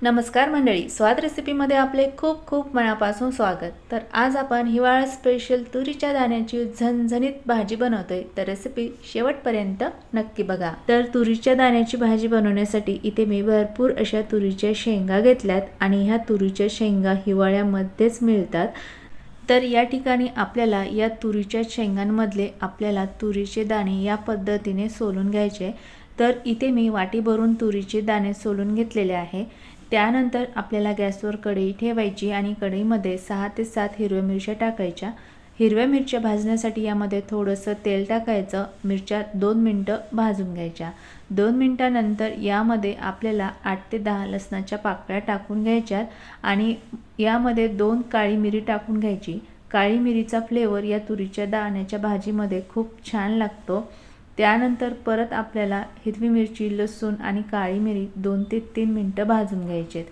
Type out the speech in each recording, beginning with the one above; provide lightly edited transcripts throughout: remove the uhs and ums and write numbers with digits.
नमस्कार मंडळी, स्वाद रेसिपीमध्ये आपले खूप खूप मनापासून स्वागत। तर आज आपण हिवाळा स्पेशल तुरीच्या दाण्याची झणझणीत भाजी बनवतोय। तर रेसिपी शेवटपर्यंत नक्की बघा। तर तुरीच्या दाण्याची भाजी बनवण्यासाठी इथे मी भरपूर अशा तुरीच्या शेंगा घेतल्यात आणि ह्या तुरीच्या शेंगा हिवाळ्यामध्येच मिळतात। तर या ठिकाणी आपल्याला या तुरीच्या शेंगांमधले आपल्याला तुरीचे दाणे या पद्धतीने सोलून घ्यायचे। तर इथे मी वाटी भरून तुरीचे दाणे सोलून घेतलेले आहे। त्यानंतर आपल्याला गॅसवर कढई ठेवायची आणि कढईमध्ये 6 ते 7 हिरव्या मिरच्या टाकायच्या। हिरव्या मिरच्या भाजण्यासाठी यामध्ये थोडंसं तेल टाकायचं। मिरच्या 2 मिनिटं भाजून घ्यायच्या। 2 मिनिटांनंतर यामध्ये आपल्याला 8 ते 10 लसणाच्या पाकळ्या टाकून घ्यायच्यात आणि यामध्ये 2 काळी मिरी टाकून घ्यायची। काळी मिरीचा फ्लेवर या तुरीच्या दाण्याच्या भाजीमध्ये खूप छान लागतो। त्यानंतर परत आपल्याला हिरवी मिरची, लसूण आणि काळी मिरी 2 ते 3 मिनिटं भाजून घ्यायचे।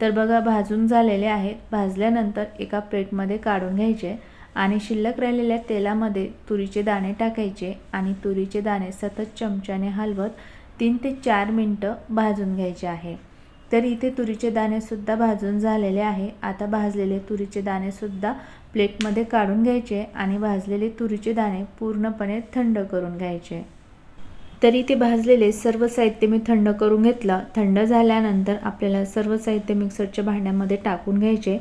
तर बघा भाजून झालेले आहेत। भाजल्यानंतर एका प्लेटमध्ये काढून घ्यायचे आणि शिल्लक राहिलेल्या तेलामध्ये तुरीचे दाणे टाकायचे आणि तुरीचे दाणे सतत चमच्याने हलवत 3 ते 4 मिनिटं भाजून घ्यायचे आहे। तर इथे तुरीचे दाणे सुद्धा भाजून झालेले आहे। आता भाजलेले तुरीचे दाणे सुद्धा प्लेटमध्ये काढून घ्यायचे आणि भाजलेले तुरीचे दाणे पूर्णपणे थंड करून घ्यायचे। तरी ते भाजलेले सर्व साहित्य मी थंड करून घेतलं। थंड झाल्यानंतर आपल्याला सर्व साहित्य मिक्सरच्या भांड्यामध्ये टाकून घ्यायचे।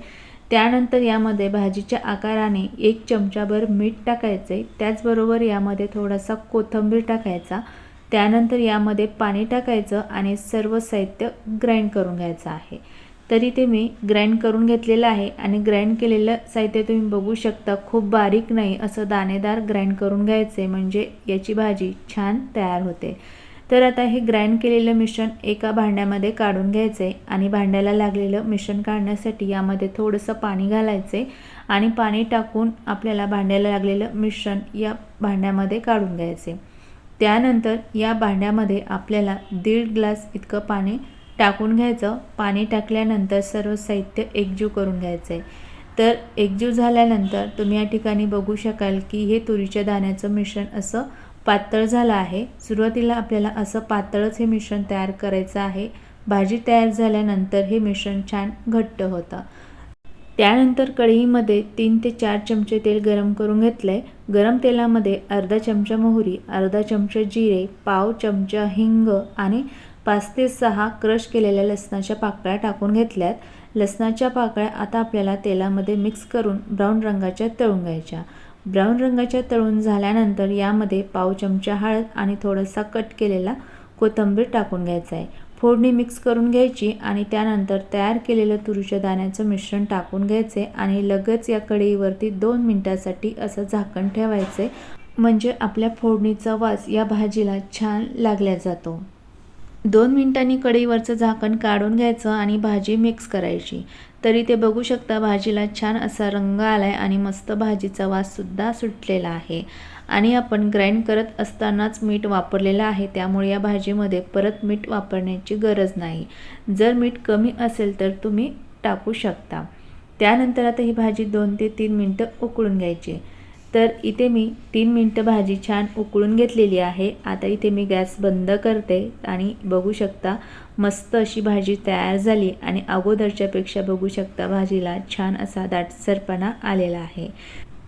त्यानंतर यामध्ये भाजीच्या आकाराने 1 चमचाभर मीठ टाकायचे। त्याचबरोबर यामध्ये थोडासा कोथिंबीर टाकायचा। त्यानंतर यामध्ये पाणी टाकायचं आणि सर्व साहित्य ग्राइंड करून घ्यायचं आहे। तरी ते मी ग्राइंड करून घेतलेलं आहे आणि ग्राइंड केलेलं साहित्य तुम्ही बघू शकता, खूप बारीक नाही, असं दाणेदार ग्राइंड करून घ्यायचे म्हणजे याची भाजी छान तयार होते। तर आता हे ग्राइंड केलेलं मिश्रण एका भांड्यामध्ये काढून घ्यायचे आणि भांड्याला लागलेलं मिश्रण काढण्यासाठी यामध्ये थोडंसं पाणी घालायचे आणि पाणी टाकून आपल्याला भांड्याला लागलेलं मिश्रण या भांड्यामध्ये काढून घ्यायचे। त्यानंतर या भांड्यामध्ये आपल्याला 1.5 ग्लास इतकं पाणी टाकून घ्यायचं। पाणी टाकल्यानंतर सर्व साहित्य एकजीव करून घ्यायचे। तर एकजीव झाल्यानंतर तुम्ही या ठिकाणी बघू शकाल की हे तुरीच्या दाण्याचं मिश्रण असं पातळ झालं आहे। सुरुवातीला आपल्याला असं पातळच हे मिश्रण तयार करायचं आहे। भाजी तयार झाल्यानंतर हे मिश्रण छान घट्ट होतं। त्यानंतर कढईमध्ये 3 ते 4 चमचे तेल गरम करून घेतले। गरम तेलामध्ये अर्धा चमचा मोहरी, अर्धा चमचा जिरे, पाव चमचा हिंग आणि 5 ते 6 क्रश केलेल्या लसणाच्या पाकळ्या टाकून घेतल्यात। लसणाच्या पाकळ्या आता आपल्याला तेलामध्ये मिक्स करून ब्राऊन रंगाच्या तळून घ्यायच्या। ब्राऊन रंगाच्या तळून झाल्यानंतर यामध्ये पाव चमचा हळद आणि थोडासा कट केलेला कोथिंबीर टाकून घ्यायचा आहे। फोडणी मिक्स करून घ्यायची आणि त्यानंतर तयार केलेलं तुरीच्या दाण्याचं मिश्रण टाकून घ्यायचे आणि लगेच या कढईवरती 2 मिनिटांसाठी असं झाकण ठेवायचे, म्हणजे आपल्या फोडणीचा वास या भाजीला छान लागला जातो। 2 मिनिटांनी कढईवरचं झाकण काढून घ्यायचं आणि भाजी मिक्स करायची। तरी ते बघू शकता भाजीला छान असा रंग आलाय आणि मस्त भाजीचा वास सुद्धा सुटलेला आहे आणि आपण ग्राइंड करत असतानाच मीठ वापरलेलं आहे, त्यामुळे या भाजीमध्ये परत मीठ वापरण्याची गरज नाही। जर मीठ कमी असेल तर तुम्ही टाकू शकता। त्यानंतर आता ही भाजी 2 ते 3 मिनिटं उकळून घ्यायची। तर इथे मी 3 मिनिटं भाजी छान उकळून घेतलेली आहे। आता इथे मी गॅस बंद करते आणि बघू शकता मस्त अशी भाजी तयार झाली आणि अगोदरच्यापेक्षा बघू शकता भाजीला छान असा दाटसरपणा आलेला आहे।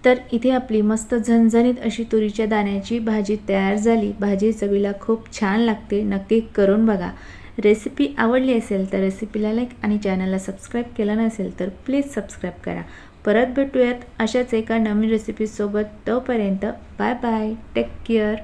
तर इथे आपली मस्त झणझणीत अशी तुरीच्या दाण्याची भाजी तयार झाली। भाजी चवीला खूप छान लागते, नक्की करून बघा। रेसिपी आवडली असेल तर रेसिपीला लाईक आणि चॅनलला सबस्क्राईब केलं नसेल तर प्लीज सबस्क्राईब करा। परत भेटूयात अशाच एका नवीन रेसिपीसोबत। तोपर्यंत बाय बाय, टेक केअर।